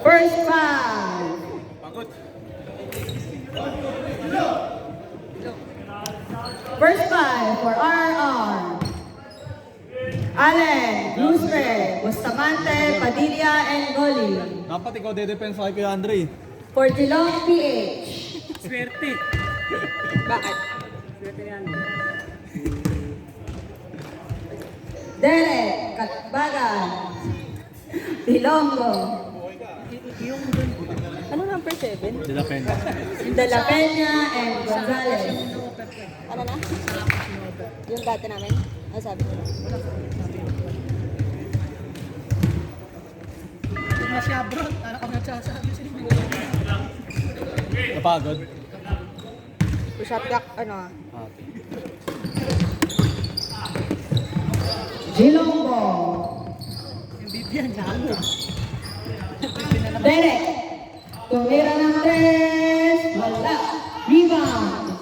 First five. First five for RR. Allen, Luzre, Bustamante, Padilla, and Goli. Dapat ikaw dedepensa kay Kuya Andre. For Geelong PH. Swerte. Bakit? Swerte yan. Derek, Katbagan, Bilongo, Yung ano number 7? De La Pena. De La Peña, and Gonzalez. Ano na? Yung dati namin? Ano sabi nila? Yung masya bro, anak ko nagsasabi sila. Napagod. Shot clock, ano Gilombo, MVP yan, lalo. Derek, tumira ng 3, wala, rebound.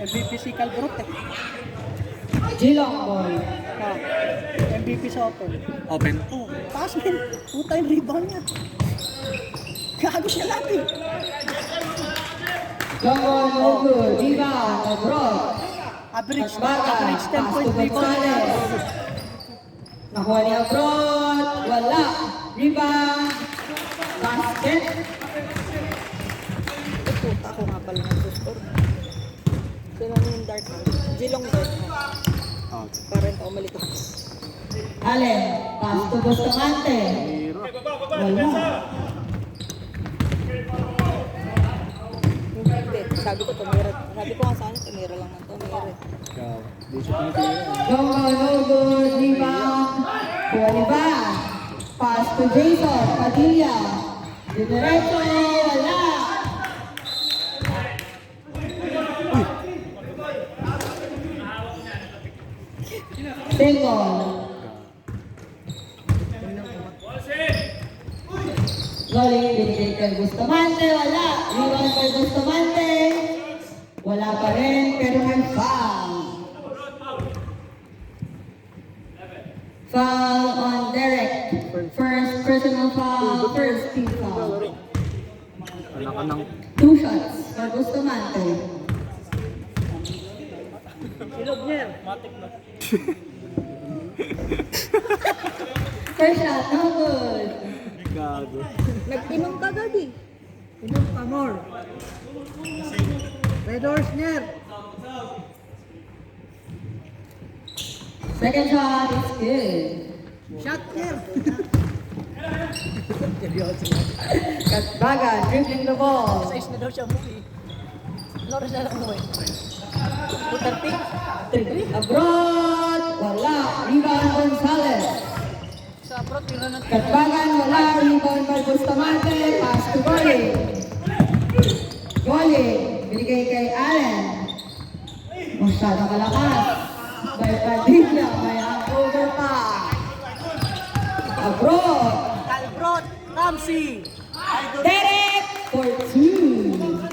MVP si Calbrot eh. Gilombo, Ah, MVP sa open. Open. Oh, taas din. Puta yung rebound niya. Gago siya lagi. Longo, no good, rebound, abroad. Average Katbagan, 10 pass point to rebound. Gonzalez. Nakuha ni abroad, wala, rebound, basket. Puta ako nga pala nag-score. Sino yung dark? Jilong dark. Parang ako malito. Allen, pass to Bustamante. Wala. Hindi. Sabi ko tumira. Sabi ko nga sana tumira lang ng tumira. Ikaw. Di siya pinitira. Longo, no good, rebound. Kuwaliba. Pass to Jason, Padilla. Dinerecho, wala. Single. Galing, binigay kay Bustamante, wala. Rebound kay Bustamante. Wala pa rin, pero may foul. Foul on Derek. First personal foul, first team foul. Anak ka ng... 2 shots for Bustamante. Silog niya. First shot, no good. Gago. Nag-inom ka gagi. Inom ka more. Red horse niya. Second shot is good. Shot niya. Katbagan, dribbling the ball. Size na daw siya mo eh. Loras na lang mo eh. Putar pick. Abroad, wala. Rebound Gonzalez. Sa abroad, tira ng Katbagan, wala. Rebound by Bustamante. Pass to Goli. Goli, binigay kay Allen. Masyadong malakas. By Padilla, may hangover pa. Abroad. Calbrot, Ramsey. Derek for 2.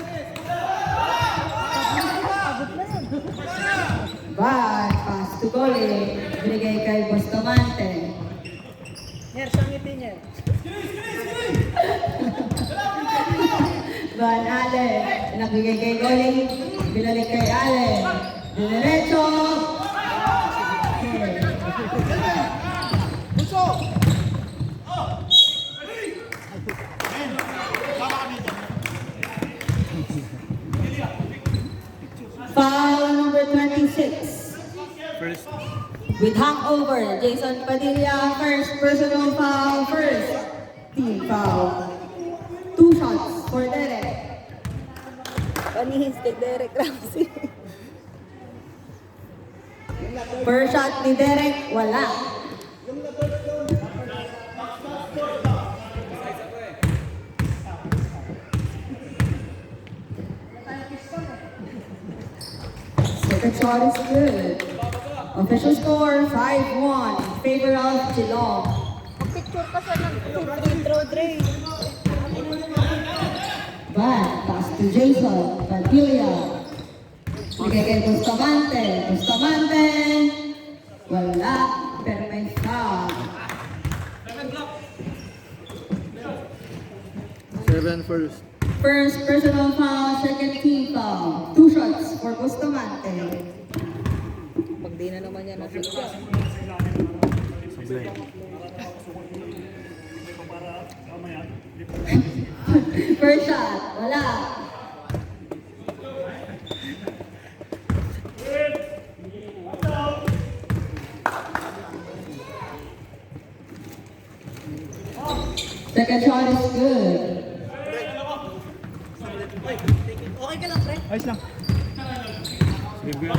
Bad pass to Goli. Binigay kay Bustamante. Ner, siyang ngiti niya. Van Allen. Nagbigay kay Goli. Binalik kay Allen. Dinerecho. Foul number 26. First. With hangover, Jason Padilla, first personal foul, first team foul. 2 shots for Derek. Panihins kay Derek Ramsey. First shot ni Derek, wala. Second shot is good. Official score, 5-1 in favor of Geelong. Picture ka sa free throw, Dre. Van, pass to Jason, Padilla. Bigay kay Bustamante. Bustamante. Wala, pero may foul. 7 first. First personal foul, second team foul. 2 shots for Bustamante. Pag di na naman yan na-shoot yan. Sablay. First shot, wala. Second shot is good. Ayos lang. Sige, good.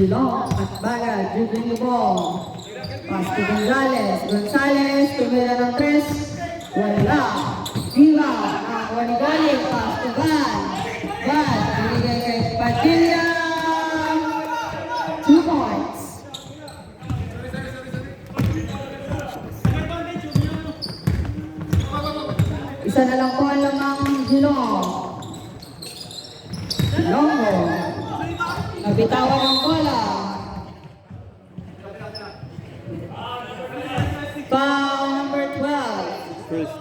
Dilong at Baga, dribbling the ball. Pass to Gonzales. Gonzales, tumira ng 3. Wala. Viva, nakakuha ni Galing. Pass to Van. Van, binigay kay Padilla. 2 points. Isa na lang po ang lamang Dilong. Longo. Nabitawan ang bola. Foul number 12. First.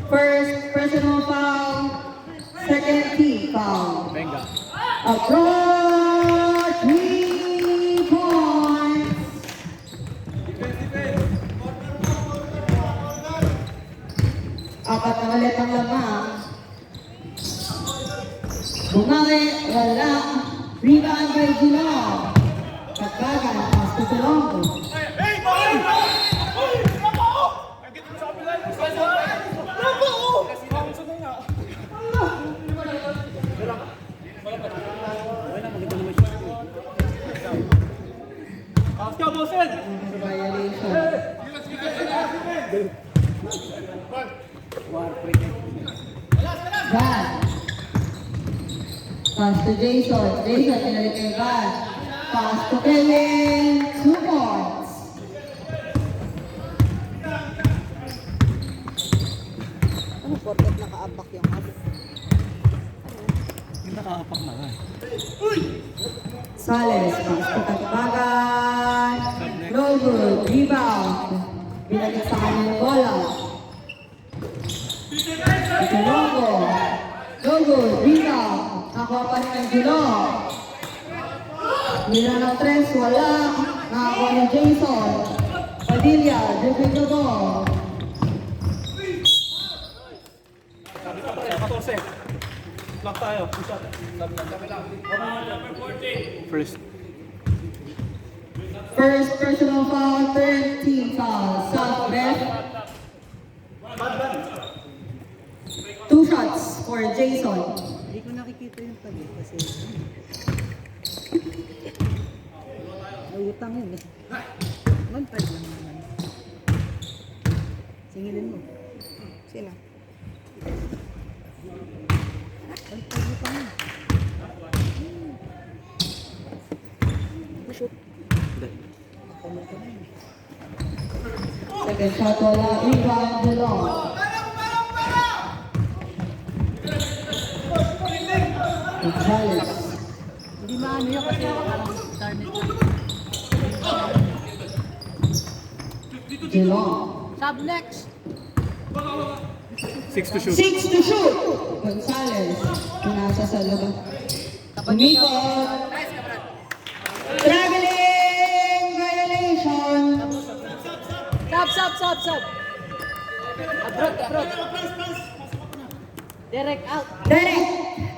First personal foul. Second team foul. Benga. Approach 3 points. Apat na ulit ang lamang. Bumawi, wala. Rebound by Gilong. Pagbagan, pass to Longo. Van. Pass to Jason. Jason, pinalik kay Van. Pass to Kevin. 2 points. Ano porket naka-apak yung aso? Yung nakaapak na nga. Sales, pass to Katbagan. No good. Rebound. Pinalik sa kanya ng bola. Ito Longo. No good. Rebound. Nakuha pa rin ang Gilong. Nila ng 3, wala. Nakakuha ni Jason. Padilla, dribbling the ball. 14. Lock tayo. First. First personal foul, third team foul. South ref. 2 shots for Jason. Hindi ko nakikita yung tabi kasi may utang yun eh. 1.5 lang naman. Singilin mo. Sino? 1.5 utang yun. Shoot. Hindi. Second shot, wala. Rebound, Dilong. Gonzales. Hindi maano yun kasi parang target lang. Dilong. Sub next! 6 to shoot. 6 to shoot. Gonzales. Pinasa sa loob. Umikot. Traveling violation. Sub! Abroad! Direct out! Derek.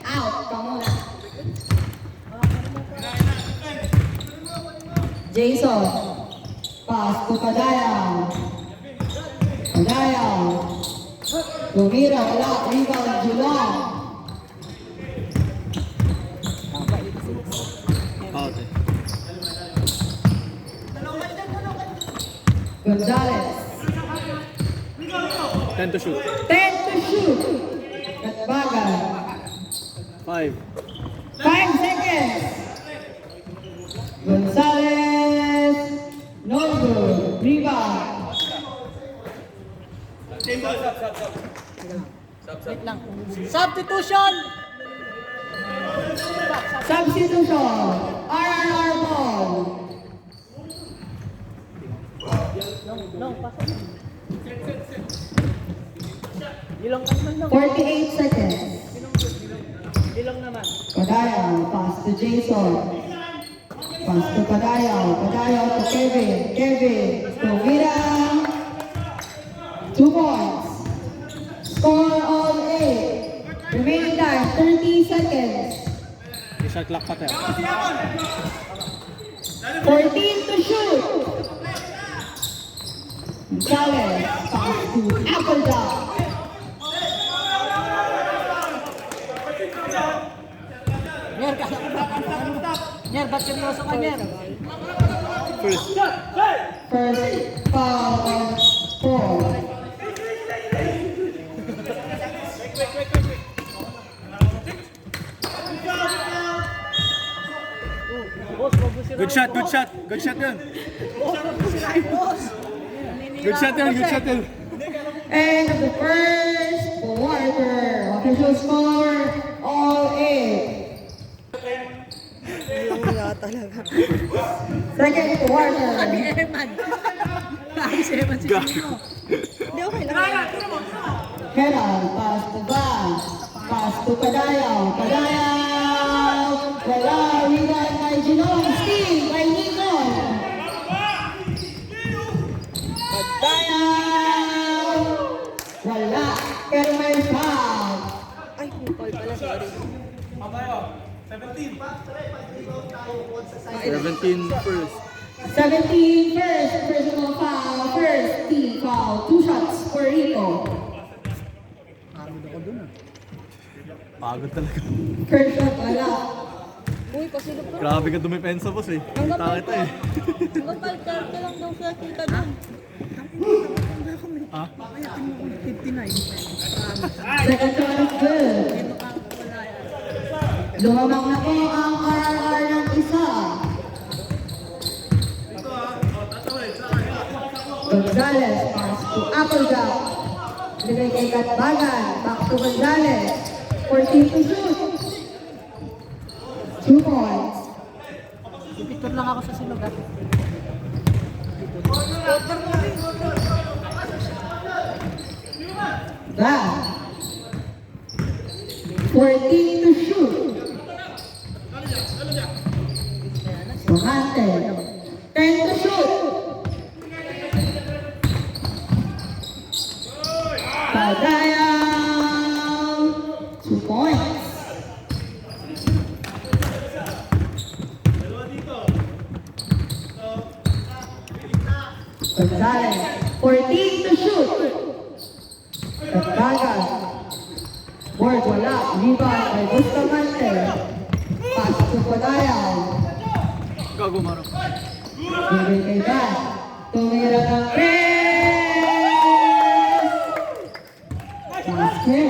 Out. Pamuna. Jason. Pass to Padayaw. Padayaw. Tumira. Wala. Rebound. Julong. Out eh. Gonzales. 10 to shoot. 10 to shoot. Katbagan. 5. 5 seconds. Gonzales. No good. Rebound. Wait lang. Substitution! Substitution. RRR ball. No, pasok. Jilong naman lang. 48 seconds. Jilong naman. Padayaw, pass to Jason. Pass to Padayaw. Padayaw to Kevin. Kevin to Mira. 2 points. Score all 8. Remaining time, 30 seconds. Shot clock pa tayo. 14 to shoot. Gonzalez, pass to Applejack. Nyer, kaya ko ba? Nyer, ba't seryoso ka, Nyer? First. First foul on 4. Good shot, good shot. Good shot yun. Good shot yun, good shot yun. End of the first quarter. Official score, all 8. Lang nga talaga. Second quarter. Eman. Ayos Eman si Sino. Hindi, okay lang. Herald, pass to Bas. Pass to Padayaw. Padayaw. Wala, rebound by Ginong. Steal by Nicon. Padayaw. Wala, pero may foul. Ay, yung call pala, sorry. 17 first. 17 first, personal foul, first team foul, 2 shots for Rico. Pagod talaga. First shot, wala. Uy, pasilip ka. Grabe ka dumipensa, boss eh. Kita kita eh. Hanggang palkarte lang daw siya kita doon. Ha? Second shot is good. Lumamang na po ang RRR ng isa. Gonzalez, pass to Applejack. Bigay kay Katbagan, back to Gonzalez. 14 to shoot. 2 points. Picture lang ako sa sinugat. Back. 14 to shoot. Sumante. 10 to shoot. Padayaw. 2 points. Gonzalez. 14 to shoot. Katbagan. Board wala. Rebound by Bustamante. Pass to Padayaw. Gago maro. Bigay kay Van. Tumira ng basket.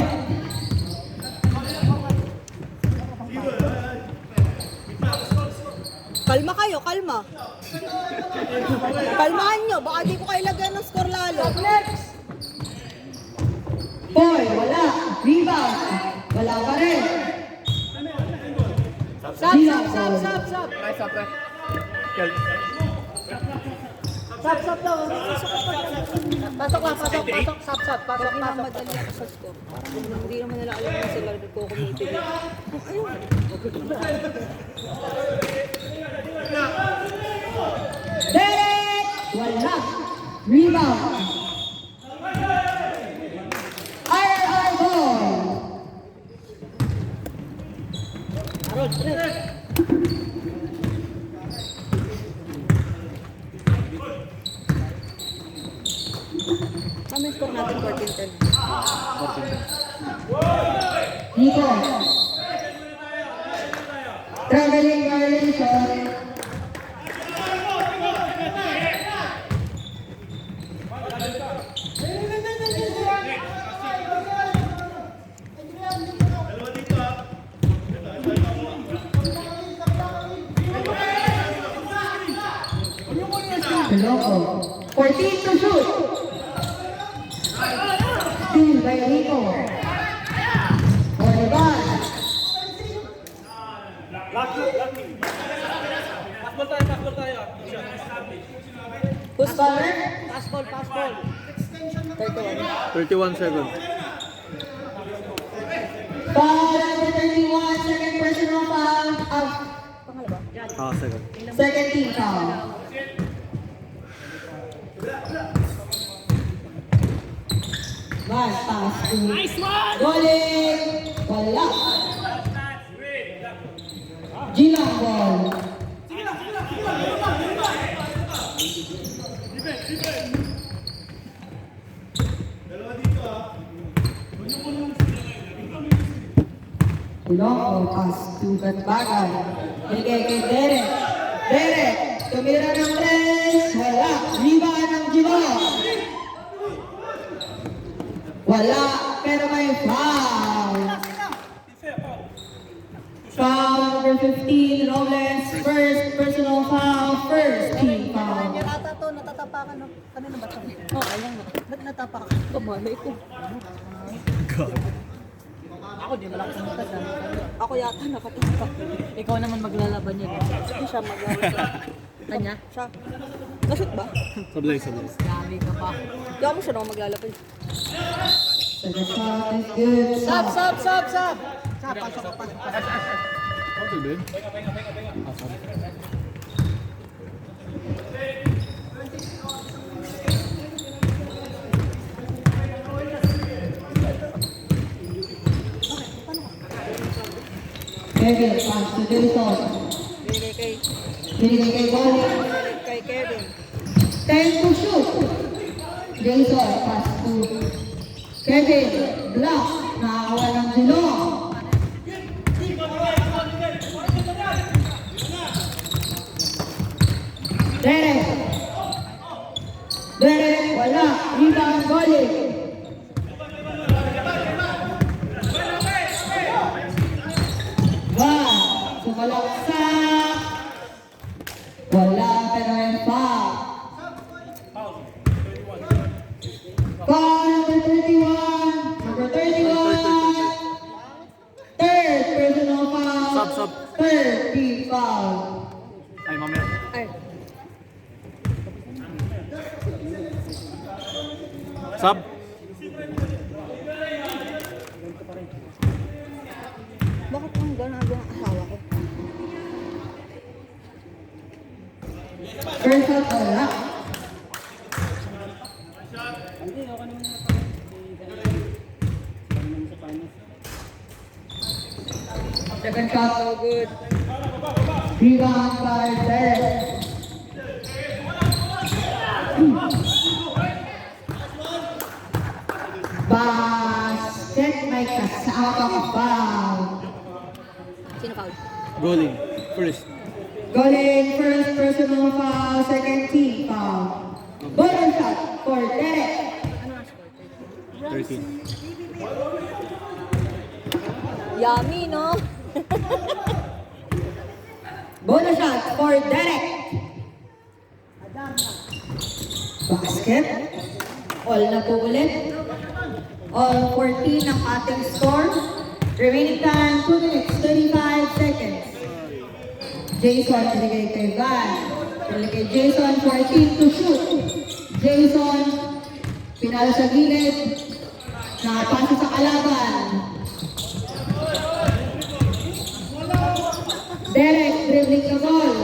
Kalma kayo, kalma. Kalmahan nyo, baka di ko kayo lagyan ng score lalo. Boy, wala. Rebound. Wala pa rin. Sap, sap, sap, sap, sap. Pre, sap, pre. Kel. Sap, sap daw. Pasok lang, pasok, pasok, sap, sap, pasok, Hindi na pasok. madali ako sa score. Parang hindi naman nila alam kung sila nagko-committee. Ayun. Derek. Wala. Rebound. RR ball. Arol, pre. Kami score natin 14-10. Nico. Traveling violation. Loco. 14 to shoot. Steal by Rico. Olivar. Pasbol tayo. Push Baller. Pass ball, pass ball. 31 seconds. Foul number 31, second personal foul. Pangalawa. Second. Second team foul. Mas pass to Goling. Wala. Gilang ball. Tulong pass to Gatbagan. Bigay kay Derek. Derek, tumira ng tres. Wala. Rebound ng Gilong. Wala, pero may foul. Foul number 15, Robles. First personal foul, first team foul. Yan ata to, natatapakan no. Kanina ba to? Oh, ayan na. Ba't natapakan? Kamalay ko. Ako di malakas ang mata dyan. Ako yata nakatapak. Ikaw naman maglalaban yan. Hindi siya mag-alala. Kanya? Siya. Nashoot ba? Sablay. Dami ka pa. Gawa mo siya naman maglalapay. Second shot is good. Sab! Pasok pa. Okay, Ben. Kevin, pass to Jason. Binigay kay... Binigay kay Goling. Binigay kay Kevin. 10 to shoot. Jason, pass to Kevin. Block. Nakakuha ng Gilong. Derek. Derek, wala. Rebound, Goling. Sumalaksak. Wala, pero may foul. Foul number 31. Number 31. Third personal foul. Sub. Third team foul. Ay, mamaya. Ay. Sub. Bakit ang ginagawa ang asawa ko? First shot, wala. Second shot, So good. rebound by Derek. Basket, may kasama ka foul. Sino foul? Goaling. First. Goaling, first personal foul, second team foul. Bonus shot for Derek. 13. Yummy, no? Bonus shot for Derek. Basket. All na po ulit. All 14 ang ating score. Remaining time, 2 minutes, 35 seconds. Jason, binigay kay Van. Binigay kay Jason, 14 to shoot. Jason, pinalo sa gilid. Nakapasa sa kalaban. Derek, dribbling the ball.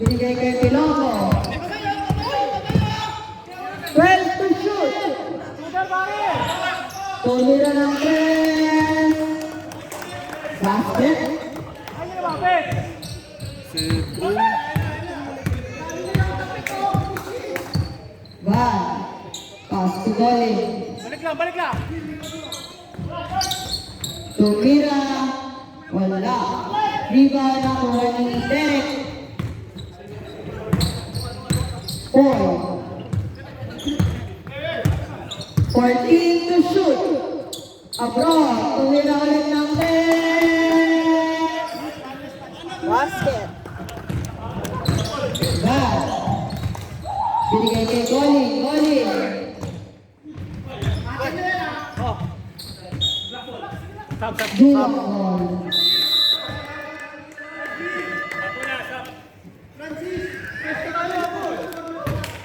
Binigay kay Piloto. 12 to shoot. Tumira ng 3. Basket. Van. Pass to Goling. Balik lang. Tumira. Wala. Rebound na kuha ni Derek. 4. 14 to shoot. Abroad. Tumira ulit ng Derek. Basket. Van. Binigay kay Goling. Goling. Gilang ball.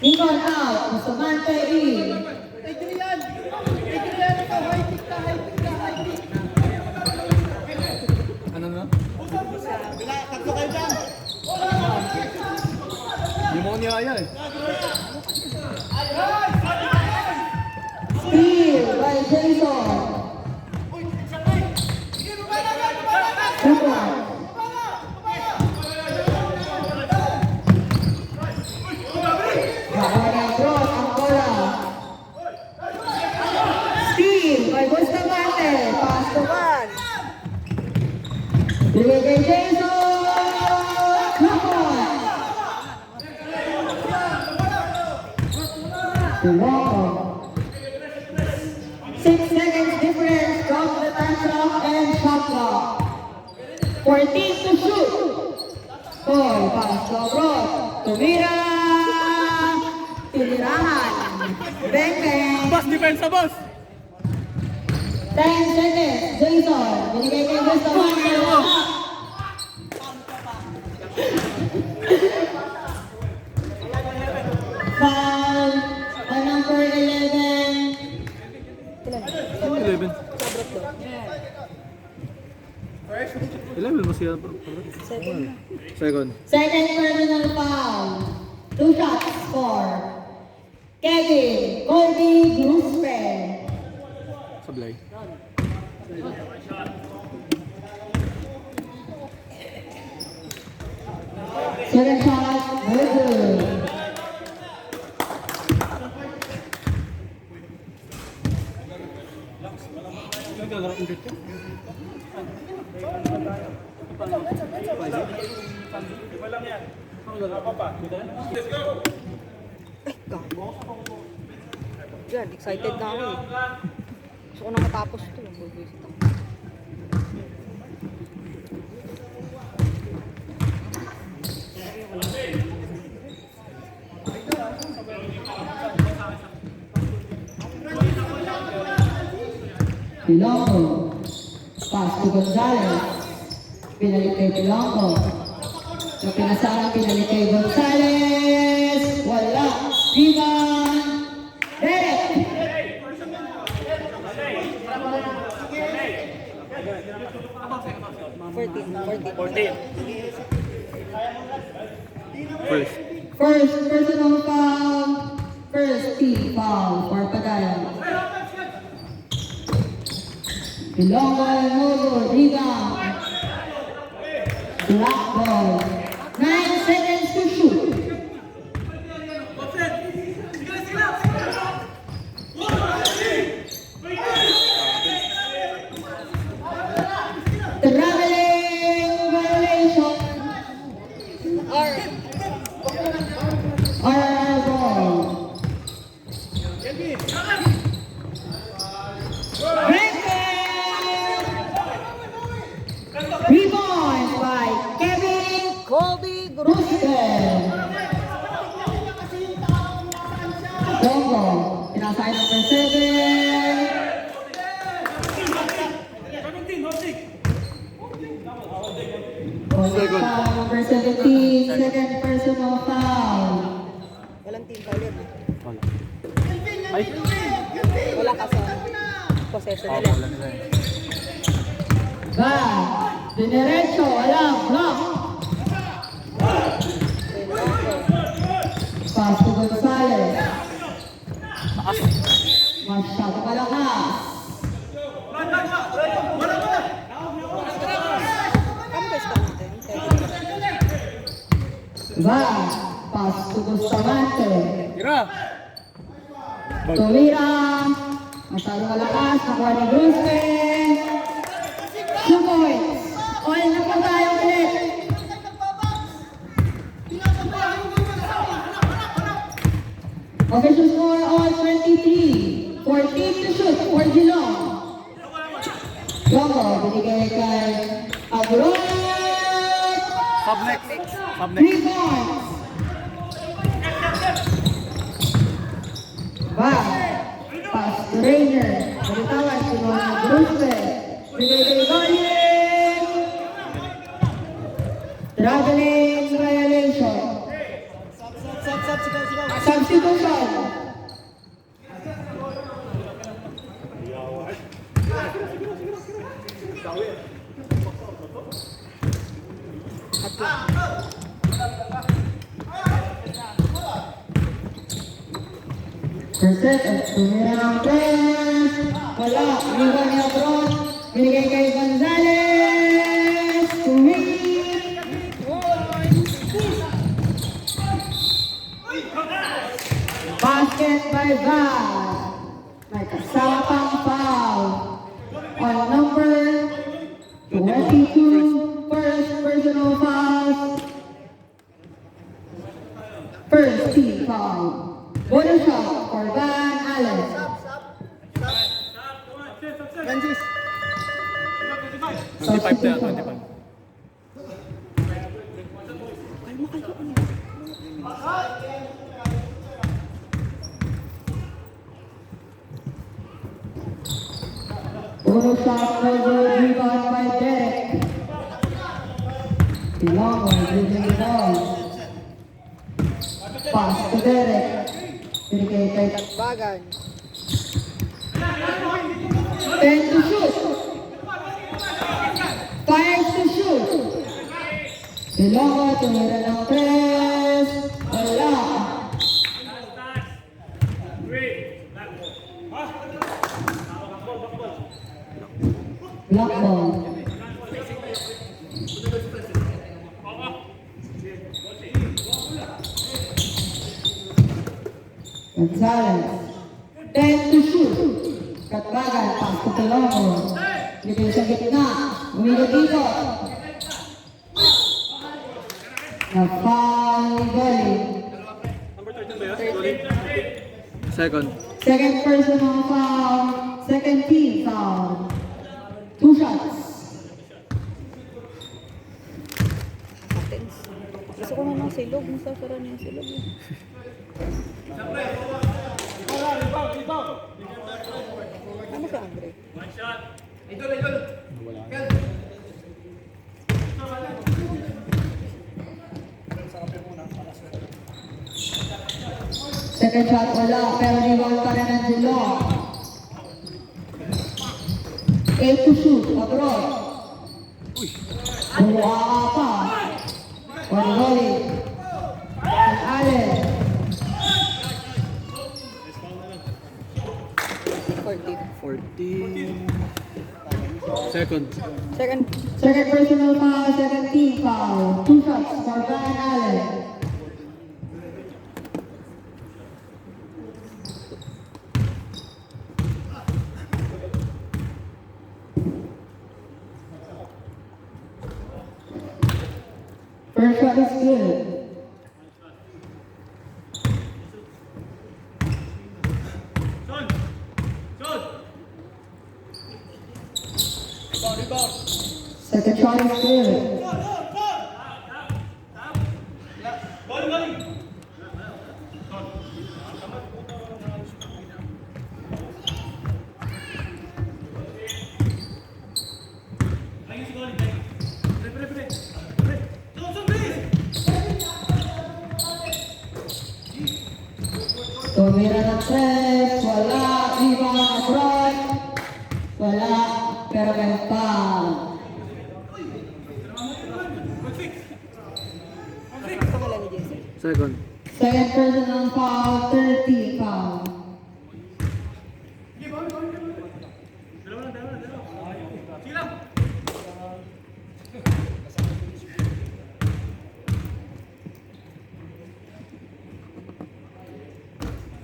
Ingon out. Bustamante in. Hindi mo niyaya eh. Steal by Jason. 2 points. Bahaya cross ang bola. Steal by Bustamante. Pass to Van. Bigay kay Jason. 2 points. Toronto. 6 seconds difference from the time clock and shot clock. 14 to shoot. Paul, pass to abroad. Tumira. Tinirahan. Bang bang. Boss, depensa, boss! 10 seconds. Jason. Binigay kay Bustamante. Foul. By number 11. 11. Sobrot daw. 11 mo siya. Second. Second. Second personal foul. 2 shots for Kevin Colby Gruspen. Sablay. Second shot, Virgil. Gago. Yan, excited na ako eh. Gusto ko na matapos ito. Bubuisit ako. Pilongo. Pass to Gonzalez. Pinalik kay Pilongo. Yung pinasarang pinalik kay Gonzalez. Wala. Rebound. Derek. First. First personal foul. First team foul for Padayan. Pilongo, Nogo, rebound. Black ball. 9 seconds to shoot. Traveling violation. Ball. Rebound by Kevin Colby Gruspen. Brusque. Dongo, pinasay number 7. Second. Foul number 17, second personal foul. Walang team foul yun. Wala. Ay! Wala ka sa possession Oo, nila. wala nila eh. Back, dinerecho, walang block. Pass to Gonzalez. Masyado malakas. Ano ba stop natin? Back, pass to Bustamante. Tira! Bag. Tumira. Masyado malakas. Nakuha ni Brusque. 2 points. All na po tayo ulit. Official score on 23. 14 to shoot for Geelong. Dongo, binigay kay Abroad. Sub next. Sub next. 3 points. Back. Pass to Rainer. Balitawan si Mona Brusque. Binigay kay Golden. Traveling violation. Substitution. First set, tumira ng press. Wala, iwan niya abroad. Binigay kay Gonzales. Tumira. Basket by Val. May kasama pang foul. On number 22, first personal foul. First team foul. Bonus shot for Van Allen. Francis. 25 na, 25. Bonus shot over rebound by Derek. Tilongo dribbling the ball. Pass to Derek. Binigay kay Bagan. 10 to shoot. 5 to shoot. Tilongo tumira ng press. Wala. Block ball. Gonzales. 10 to shoot. Katbagan, pass to Tilongo. Dito sa gitna. Umilo dito. Na-foul galing. Second. Second personal foul. Second team foul. 2 shots. Patents. Gusto ko na ng silog. Masasara na yung silog. Ano sa Andre? Second shot wala, pero rebound pa rin ang Julong. 8 to shoot, abroad. Bumuha pa. One volley. Allen. 14. 14. Second. Second. Second personal foul, second team foul. 2 shots for Van Allen. First shot is good. Second shot is good. Tumira ng press, wala, rebound abroad, wala, pero may foul. Pangalan ni Jason. Second. Second personal foul, 30 foul.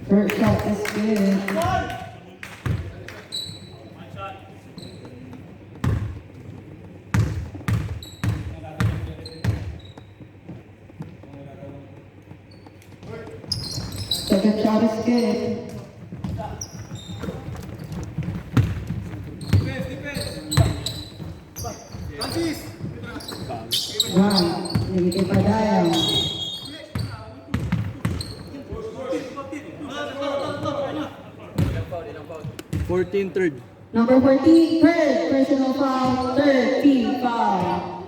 First shot is good. Second shot is good. One, nagiging Padayaw. Third. Number 14, third personal foul, third team foul.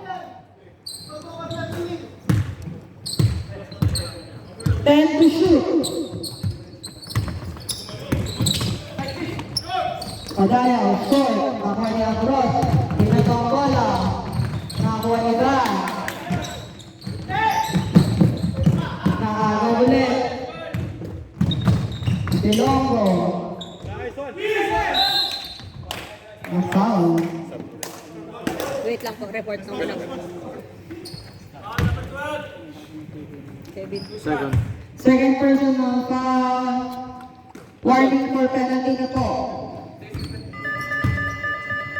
10 to shoot. Padayaw, short, nakuha niya abroad. Pinatong bola. Nakakuha ni Van. Nakagaw ulit. Silongo. A foul. Wait lang po, report na lang. Kevin. Second. Second personal foul. Warning for penalty na po.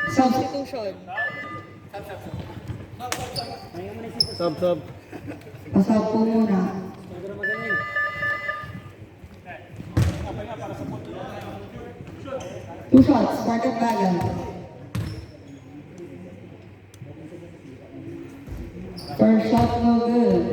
Substitution. Sub. Pasab po muna. Two shots, Spartan Bagan. First shot no good.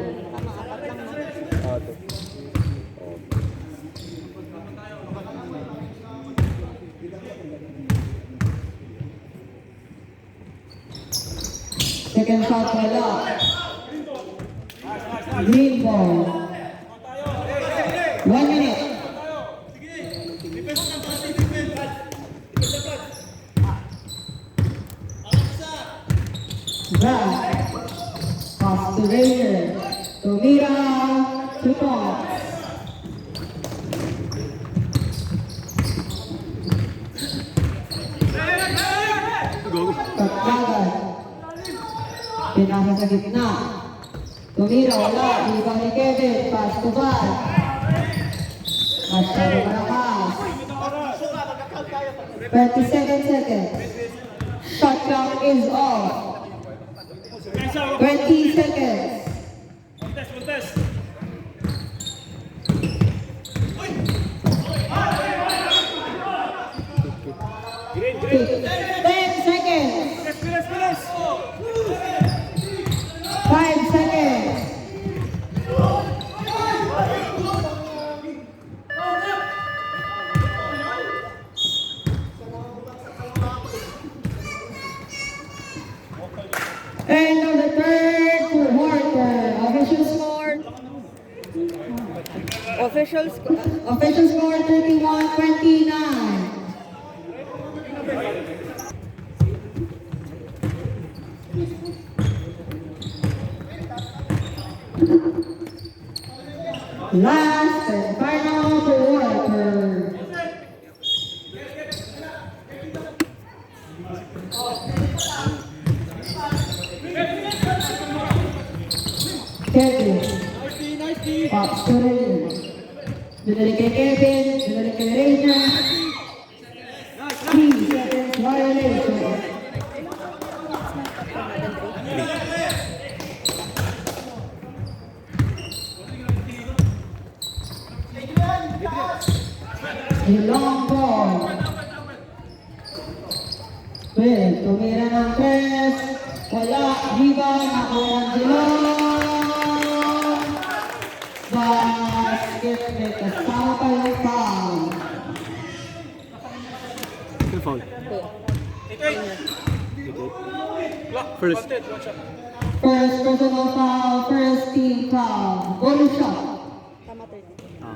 Second shot wala. Green ball. 1 minute. Back. Pass to Ranger. Tumira. 2 points. Tatlagan. Pinasa sa gitna. Tumira, wala. Ibang ni Kevin. Pass to Val. Masyado malakas. 27 seconds. Shot clock is off. 20 seconds. Ten seconds. 5 seconds. End of the third quarter. Official score 31-29. Last and final quarter. Kevin. Pops to Ranger. Binalik kay Kevin. Binalik kay Ranger. 3 seconds violation. A long ball. Well, tumira ng press. Wala. Diba? Nakuha ng Dilon. Basket. May kasama pa yung foul. Second foul. First. First personal foul. First team foul. Bonus shot. Tama 30. Ah.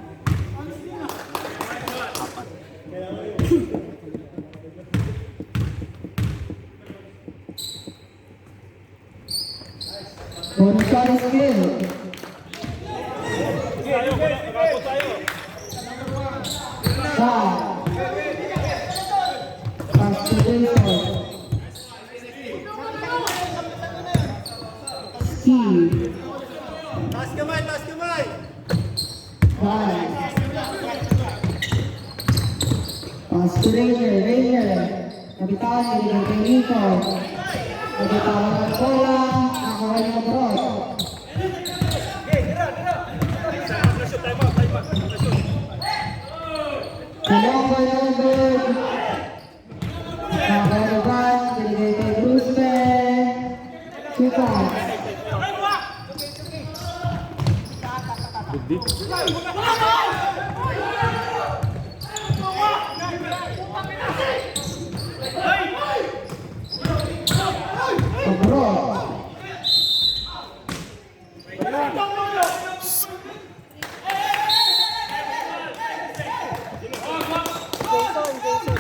Bonus shot is good. Foul. Pass to Jason. Steve. Five. Pass to Ranger. Kapitan, binigay kay Nico. Kapitan ng bola. Nakuha niya ng Brod. Silongo no good. Nakuha ng Van. Binigay kay Bruspe. 2 points. Good deep. Brod. Jason.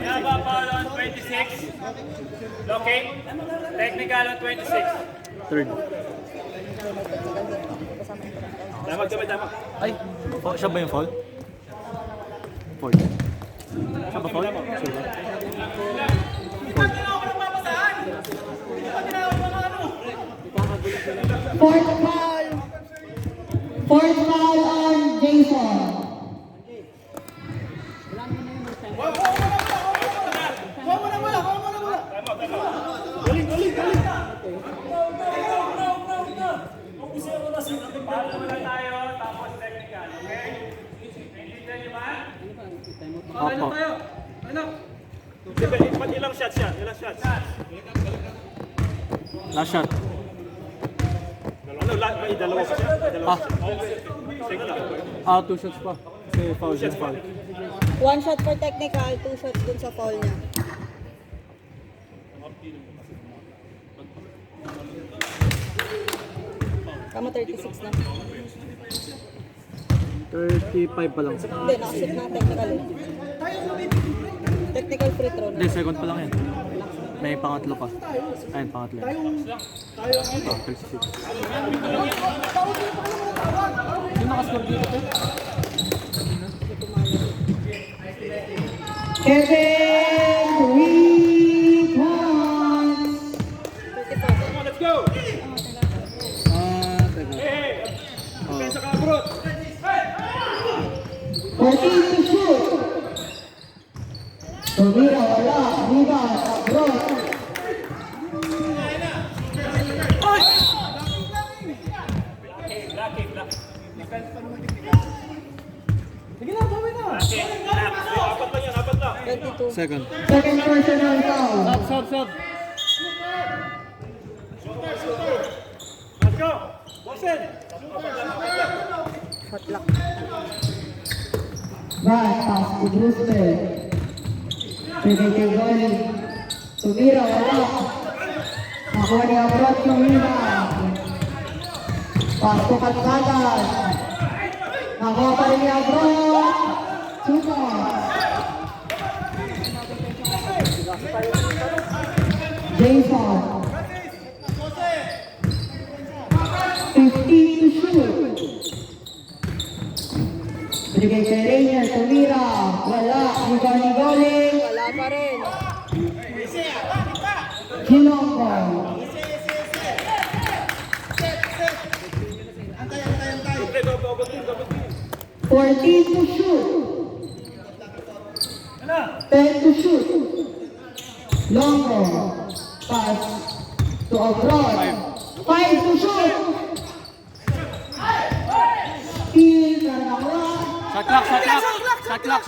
Yaba foul on 26. Locking. Technical on 26. Third. Kasama yung Dapat kami, dapat. Ay, siya ba yung foul? Foul. Siya ba foul? Sure ba? Fourth foul on Jason. Paano muna tayo, tapos technical, okay? Naintindihan niyo ba? Opo. Ilang shots yan? Ilang shots? Last shot. Ano, may dalawa pa siya? May dalawa Ah. pa siya. Sige lang. 2 shots pa. Kasi foul din foul. 1 shot for technical, 2 shots dun sa foul niya. Kama 36 na. 35 pa lang. Hindi, nakasit na technical eh. Technical free throw na. Hindi, second pa lang yan. May pangatlo pa. Ayun, pangatlo. 36. Yung nakascore dito to? Kevin Rebounds. 34. Let's go! Teka. Pensa ka, bro! 14 to shoot. Tumira, wala. Rebound, abroad. Apat lang yan, apat lang. 22. Second. Second personal foul. Sub. Let's go! Boston! Shot lock. Back pass to Brewster. Pwede kay Goli. Tumira, wala. Nakuha ni abroad yung rebound. Pass to Katkagan. Nakuha pa rin ni abroad. Chupa. Jason. 15 to shoot. Binigay kay Rainier, tumira, wala, rebound ni Goling, Wala pa rin. Gilongo. Double team. 14 to shoot. 10 to shoot. Longo, pass to abroad. 5 to shoot. Steal, Karnawa. Shot lock. Shot clock!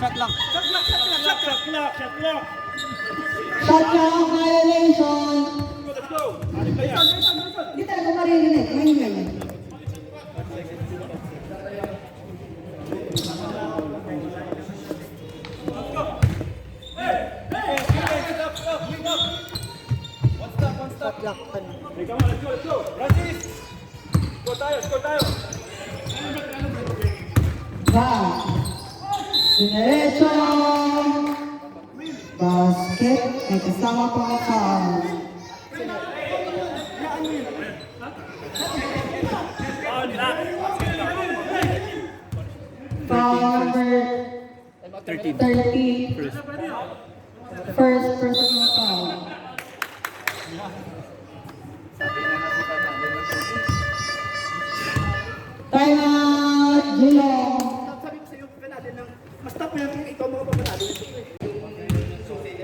Shot clock violation. Let's go! Aling pa yan. Hindi talaga maririnig, mahingay. Shot lock pa na. Hey, come on, let's go! Francis! Score tayo! Back. Dinerecho. Basket. May kasama pa ang foul. Foul number 13. First personal foul. Time out, Gilong.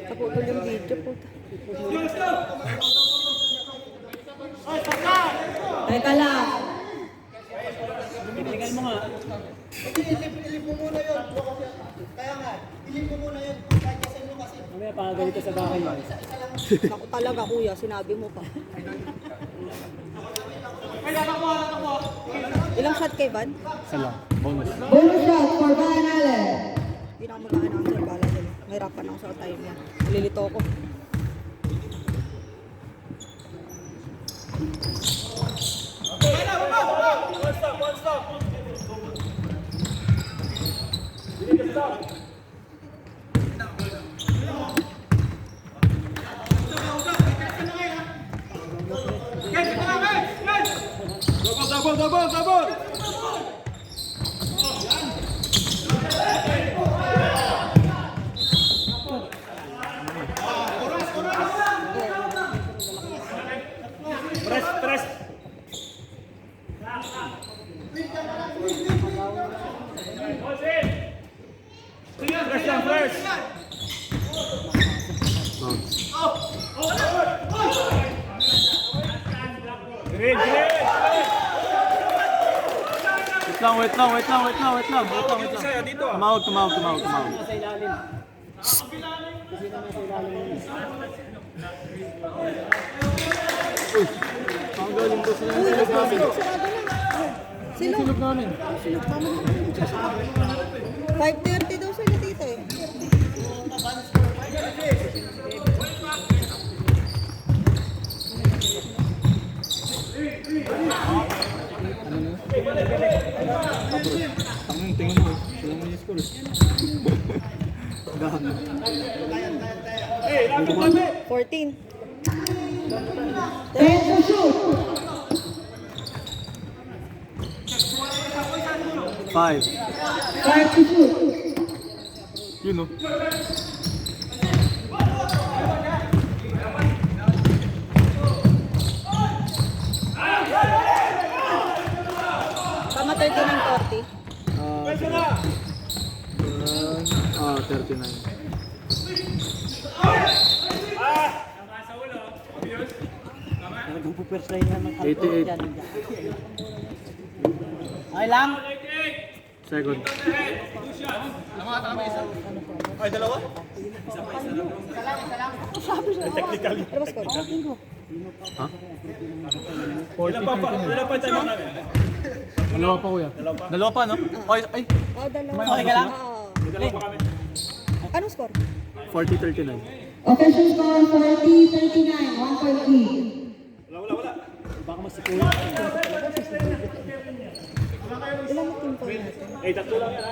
Naputol yung video po. Teka lang. Naku talaga kuya, sinabi mo pa. Ilang shot kay Van? Isa lang. Bonus. Bonus shot for Van Allen. Hindi na ako mag-a-announcer. Bala din. Mahirapan ako sa time niya. Nalilito ako. One stop! Double! lang, first. Green, green. Wait lang. Dito. Tumawag. Uy, ang galing ko sila. Silog namin. Silog namin. 5:30 daw sila dito eh. Tingin mo. Sila mo yung score. Dahan. 14. 10 to shoot. 5. 5 to shoot. Yun o. Tama 30 ng 40. 39. Nagpupers na yan ng 88. Okay lang? Second. Ay, dalawa? Technical. Ano ba score? Ha? Ilan pa tayo namin? Dalawa pa kuya. Dalawa pa no? Ay. Oh, dalawa. Okay ka lang? Oo. Dalawa pa kami. Anong score? 40-39. Official score 40-39. 1 point lead. Wala. Baka masikulo. Ilan na team po natin? Eh, tatlo lang yan ha.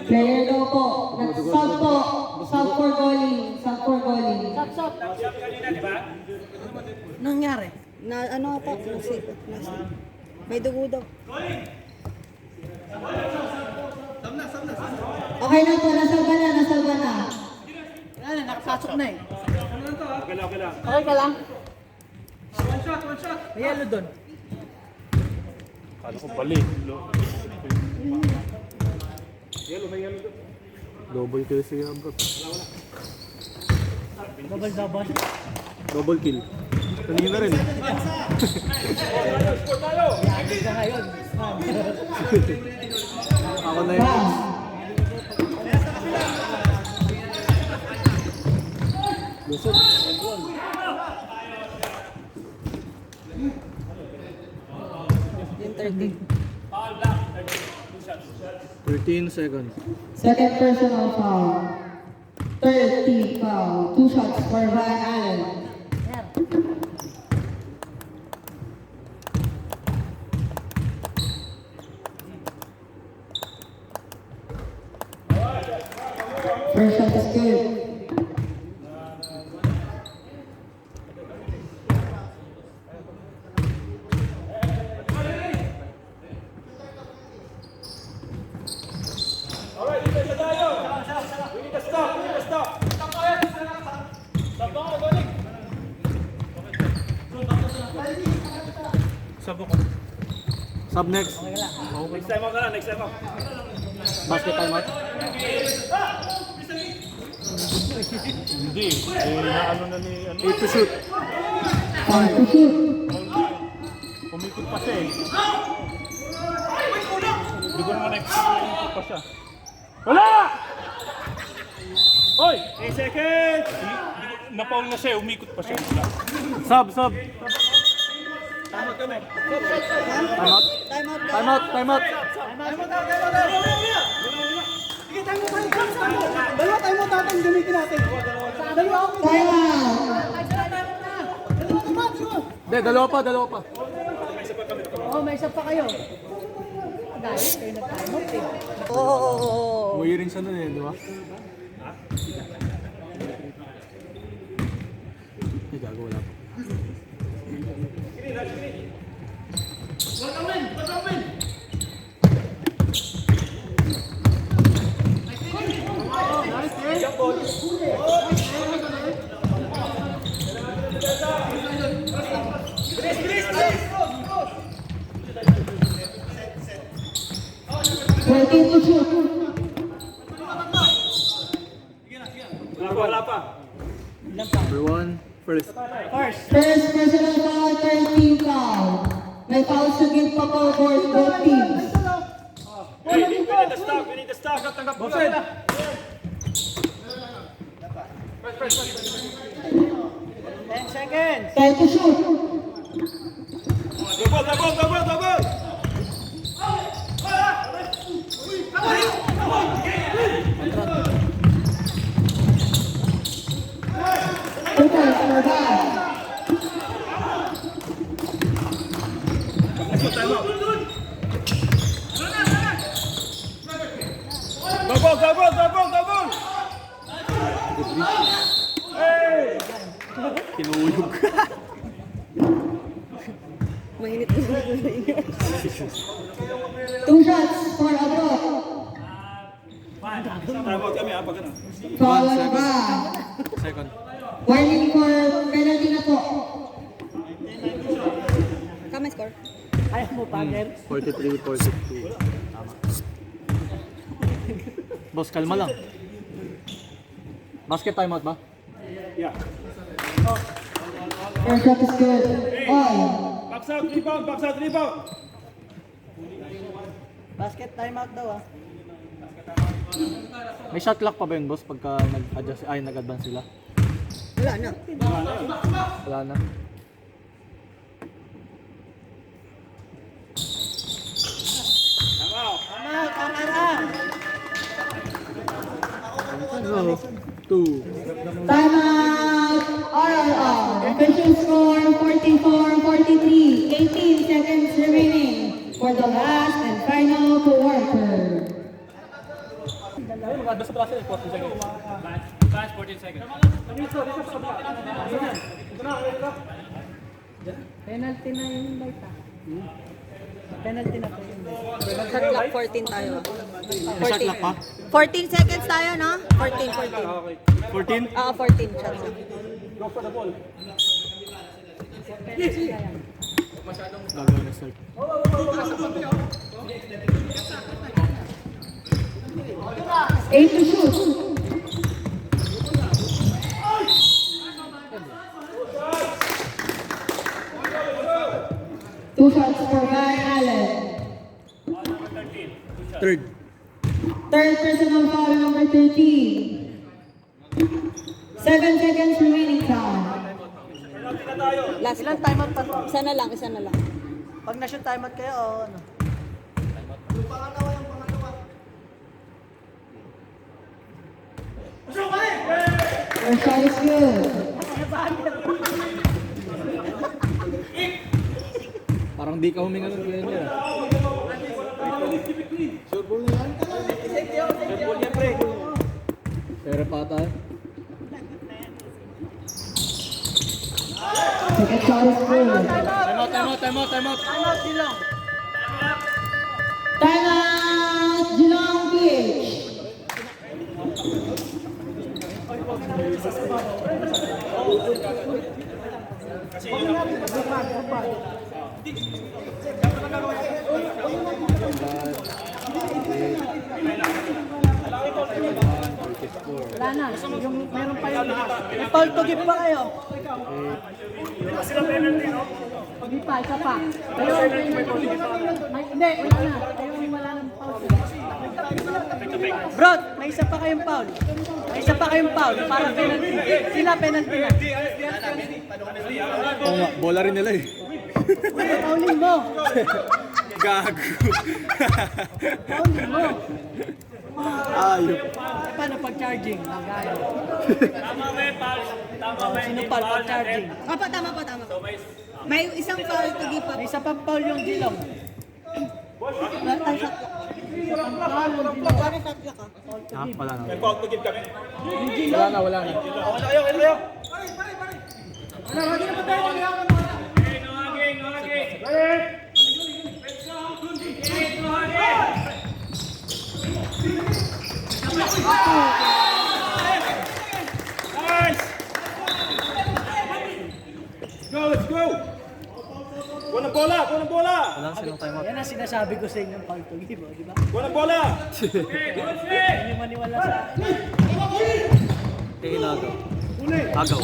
Player daw po. Sub po. Sub for goalie. Sub for goalie. Kanina, di ba? Nangyari? Na ano ata? Nasikot. May dugo daw. Okay na po. Nasalba na. Ano, nakapasok na eh. Okay lang. Okay ka lang? One shot. May yellow doon. Kala ko balik. May yellow doon. Double kill siya bro. Double. Double kill. Kanina rin. Score tayo! Ka ngayon. Ako na yun. Pass. Lusot. Yung 30. 13 seconds. Second personal foul. 30 foul. 2 shots for Van Allen. First shot is good. Alright, dito isa tayo. We need to stop. Stop tayo. Stop ako, balik. Sabo ko. Sub next. Next time ako. Basket time out. Hindi. Naano na ni... 8 to shoot. 5 to shoot. Umikot pa siya eh. Hindi ko naman umikot pa siya. Wala! Hoy! 8 seconds! Napaul na siya, umikot pa siya. Sub. Tama kami. Time out. Time out. Dalawa tayo mo tatang gamitin natin. Dalawa ako. Time out. Hindi, dalawa pa. Oh, may isa pa kayo. Dahil kayo nag-time out eh. Oo. Umuwi rin siya nun eh, di ba? Ay, gago, wala pa. shoot. Wala pa. Number 1, first. First. First personal foul, third team foul. May fouls to give pa po for both teams. Hey, we need to stop. We need to stop. Tanggap mo lang. 10 seconds. Time to shoot. Double. Two points for that. Double. Hey! Tinulog. Mainit na lang. Two shots for a draw. Timeout kami ha, pag ano. Foul ba? Second. Warning for penalty na po. Kami score. 43-42. Tama. Boss, kalma lang. Basket timeout ba? Yeah. First shot is good. All. Box out, rebound. Basket timeout daw ah. May shot clock pa ba yun, boss, pagka nag-advance sila? Wala na. Wala na. Tama na. Ano? 2. Timeout. RRR. Official score 44-43. 18 seconds remaining for the last and final quarter. Last 14 seconds. Penalty na yung light ah. Penalty na po yun. Shot clock 14 tayo. May shot clock pa? 14 seconds tayo, no? 14. 14? 14 shots. Gagawin na start. Eight to shoot. Two shots for Ryan Allen. Third. Third personal foul number 13. 7 seconds remaining time. Last ilang timeout pa? Isa na lang. Pag na-shoot timeout kayo, o ano? First shot is good. Parang di ka huminga ng kuya niya. Sure ball na yan? Sure ball yan, pre. Pero pa tayo. Second shot is good. Timeout. Timeout Geelong. Timeout, Geelong PH. Wala na. Yung meron pa yun. May foul to give pa kayo. Hindi pa, isa pa. Ayun, hindi, wala na. Ayun, wala nang foul. Bro, may isa pa kayong foul. Para penalty. Sila penalty na. Oo nga, bola rin nila eh. Foulin mo. Gago. Foulin mo. Ayop. Paano pag-charging? Sino pa pag-charging? Tama pa. May isang foul to give pa. May isa pang foul yung Geelong. Ha? Wala na. May foul to give kami. Wala na. Okay na kayo. Nice! Let's go! Walang bola! Walang bola! Wala silang timeout. Yan ang sinasabi ko sa inyong foul to give, di ba? Walang bola! Hindi maniwala sa akin. Agaw. Agaw.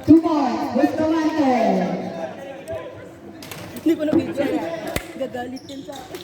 2 points, Bustamante. Hindi ko na-video. Gagalit yan sa akin.